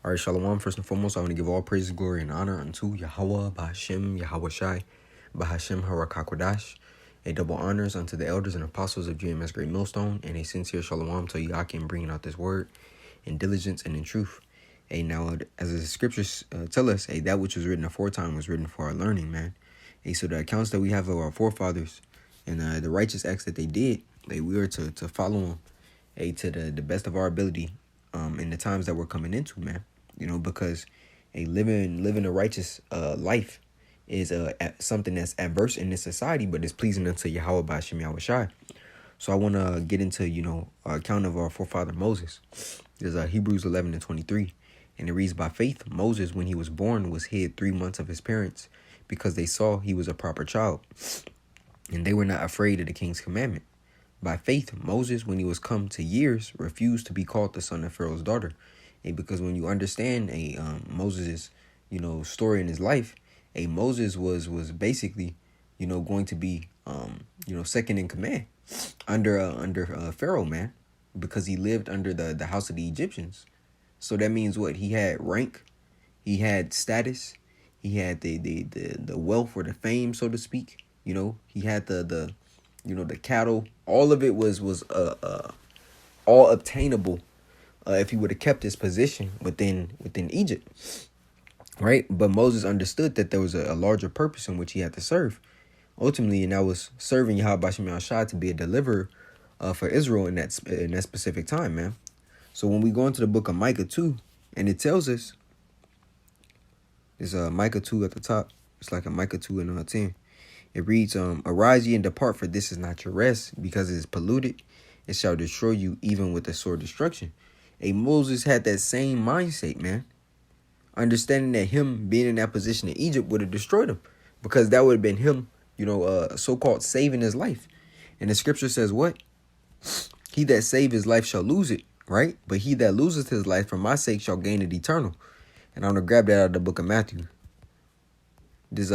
All right, Shalom. First and foremost, I want to give all praise, glory, and honor unto Yahweh, Bahashem, Yahweh Shai, Bahashem Harakakwadash. A double honors unto the elders and apostles of GMS Great Millstone, and a sincere Shalom to Yakim bringing out this word in diligence and in truth. Now, as the scriptures tell us, that which was written aforetime was written for our learning, man. So the accounts that we have of our forefathers and the righteous acts that they did, we are to follow them, to the best of our ability, in the times that we're coming into, man. Because living a righteous life is something that's adverse in this society, but it's pleasing unto Yahweh Ba'ashem Yahweh Shai. So I want to get into, account of our forefather Moses. There's Hebrews 11:23. And it reads, by faith, Moses, when he was born, was hid 3 months of his parents because they saw he was a proper child. And they were not afraid of the king's commandment. By faith, Moses, when he was come to years, refused to be called the son of Pharaoh's daughter. Because when you understand Moses' story in his life, Moses was basically going to be second in command under Pharaoh, man, because he lived under the house of the Egyptians. So that means what? He had rank, he had status, he had the wealth or the fame, so to speak. He had the cattle. All of it was all obtainable. If he would have kept his position within Egypt, right? But Moses understood that there was a larger purpose in which he had to serve, ultimately, and that was serving Yahweh Ba'ashem Yahweh Shai to be a deliverer for Israel in that specific time, man. So when we go into the book of Micah 2, and it tells us, there's Micah 2 at the top. It's like a Micah 2 and 10. It reads, arise ye and depart, for this is not your rest, because it is polluted. It shall destroy you even with the sword destruction. Moses had that same mindset, man. Understanding that him being in that position in Egypt would have destroyed him, because that would have been him, so-called saving his life. And the scripture says what? He that save his life shall lose it, right? But he that loseth his life for my sake shall gain it eternal. And I'm going to grab that out of the book of Matthew. There's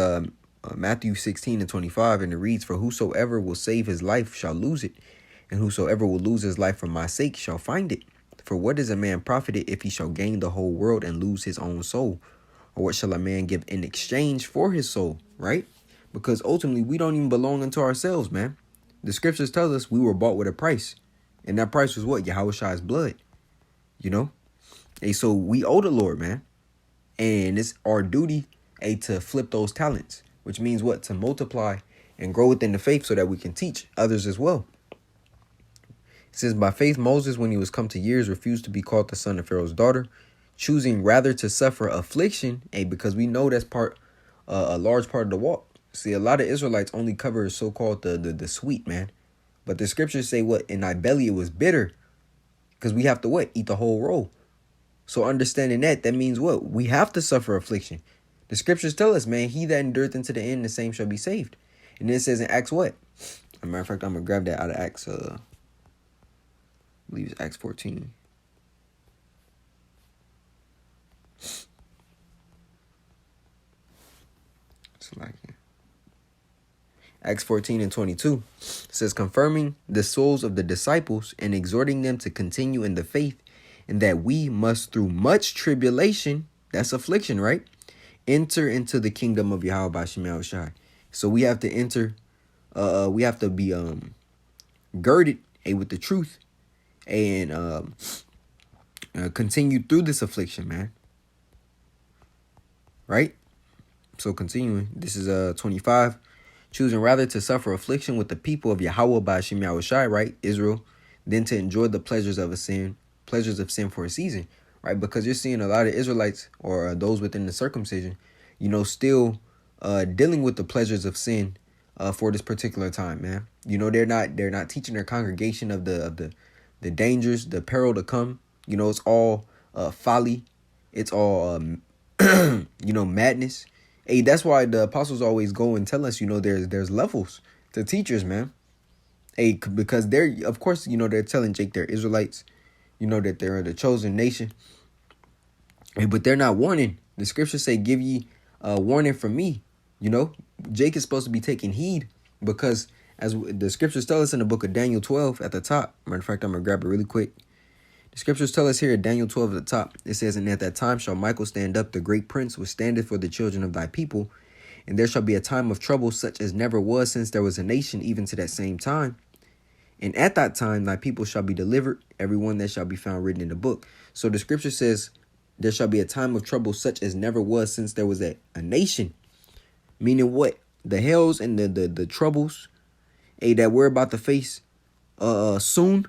Matthew 16:25, and it reads, for whosoever will save his life shall lose it, and whosoever will lose his life for my sake shall find it. For what is a man profited if he shall gain the whole world and lose his own soul? Or what shall a man give in exchange for his soul, right? Because ultimately, we don't even belong unto ourselves, man. The scriptures tell us we were bought with a price. And that price was what? Yahweh Shai's blood, so we owe the Lord, man. And it's our duty, to flip those talents, which means what? To multiply and grow within the faith so that we can teach others as well. It says, by faith, Moses, when he was come to years, refused to be called the son of Pharaoh's daughter, choosing rather to suffer affliction, because we know that's a large part of the walk. See, a lot of Israelites only cover so-called the sweet, man. But the scriptures say what? In thy belly it was bitter, because we have to what? Eat the whole roll. So understanding that means what? We have to suffer affliction. The scriptures tell us, man, he that endureth unto the end, the same shall be saved. And then it says in Acts what? As a matter of fact, I'm going to grab that out of Acts, I believe it's Acts 14. It's like Acts 14:22 says, confirming the souls of the disciples and exhorting them to continue in the faith, and that we must through much tribulation, that's affliction, right? Enter into the kingdom of Yahweh Ba'ashem Yahweh Shai. So we have to enter, we have to be girded with the truth and continue through this affliction, man. Right? So continuing, this is 25. Choosing rather to suffer affliction with the people of Yahweh Ba'ashem Yahweh Shai, right? Israel, than to enjoy the pleasures of sin for a season, right? Because you're seeing a lot of Israelites or those within the circumcision, still dealing with the pleasures of sin for this particular time, man. They're not teaching their congregation of the dangers, the peril to come. It's all folly. It's all madness. That's why the apostles always go and tell us, there's levels to teachers, man. Because they're, of course, they're telling Jake they're Israelites, that they're the chosen nation. But they're not warning. The scriptures say, give ye warning from me. Jake is supposed to be taking heed, because as the scriptures tell us in the book of Daniel 12 at the top, matter of fact, I'm going to grab it really quick. The scriptures tell us here at Daniel 12 at the top, it says, "And at that time shall Michael stand up, the great prince, which standeth for the children of thy people. And there shall be a time of trouble such as never was since there was a nation, even to that same time. And at that time thy people shall be delivered, every one that shall be found written in the book." So the scripture says there shall be a time of trouble such as never was since there was a nation. Meaning what? The hells and the troubles that we're about to face soon.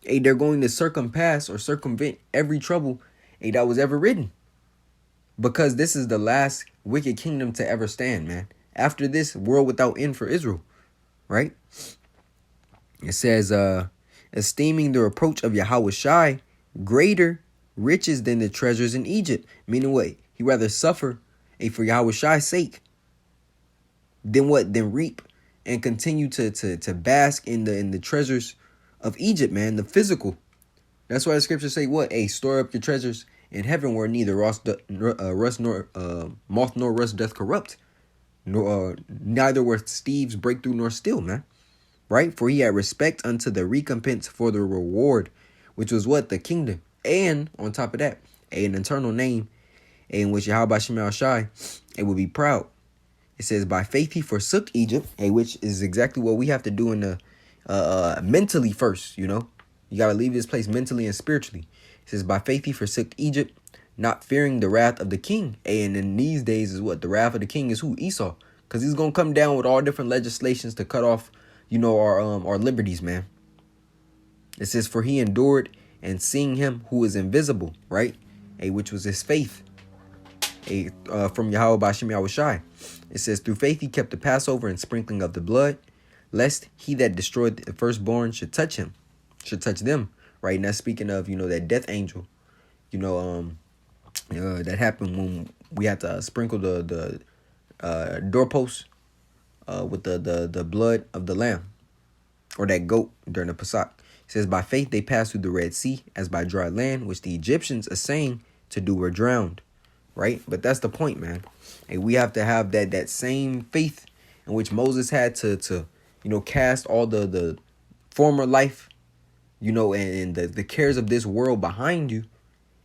They're going to circumvent every trouble that was ever written. Because this is the last wicked kingdom to ever stand, man. After this, world without end for Israel. Right? It says, esteeming the reproach of Yahushai greater riches than the treasures in Egypt. Meaning what? He rather suffer for Yahushai's sake than what? Than reap and continue to bask in the treasures of Egypt, man. The physical. That's why the scriptures say what? Store up your treasures in heaven where neither moth nor rust doth corrupt. Neither where thieves break through nor steal, man. Right? For he had respect unto the recompense for the reward, which was what? The kingdom. And on top of that, an eternal name, in which Yahweh Shem Shai, it will be proud. It says, by faith he forsook Egypt, which is exactly what we have to do in the mentally first, you know. You got to leave this place mentally and spiritually. It says, by faith he forsook Egypt, not fearing the wrath of the king. And in these days is what? The wrath of the king is who? Esau. Because he's going to come down with all different legislations to cut off, you know, our liberties, man. It says, for he endured and seeing him who is invisible, right? Which was his faith. From Yahweh Bashim Yahushai. It says, through faith he kept the Passover and sprinkling of the blood, lest he that destroyed the firstborn should touch them, right? And that's speaking of, you know, that death angel, you know, that happened when we had to sprinkle the doorpost with the blood of the lamb or that goat during the Pesach. It says, by faith they passed through the Red Sea as by dry land, which the Egyptians assaying to do were drowned. Right? But that's the point, man. And we have to have that same faith in which Moses had to you know, cast all the former life, you know, and the cares of this world behind you,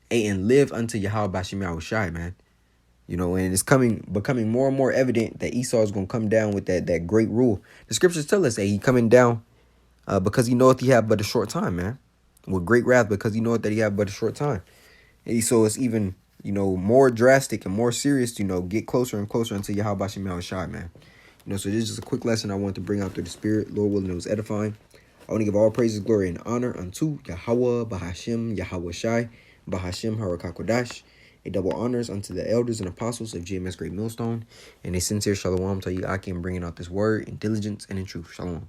and live unto Yahweh Bashim Yahushai, man. You know, and it's becoming more and more evident that Esau is going to come down with that great rule. The scriptures tell us that he coming down because he knoweth he have but a short time, man. With great wrath, because he knoweth that he have but a short time. And so it's even, you know, more drastic and more serious to, you know, get closer and closer unto Yahweh Bashim Yahushai, man. You know, so this is just a quick lesson I want to bring out through the Spirit. Lord willing, it was edifying. I want to give all praises, glory, and honor unto Yahweh Bahashim Yahushai Bahashim Harakakodash. A double honors unto the elders and apostles of GMS Great Millstone. And a sincere shalom to you, Aki, in bringing out this word in diligence and in truth. Shalom.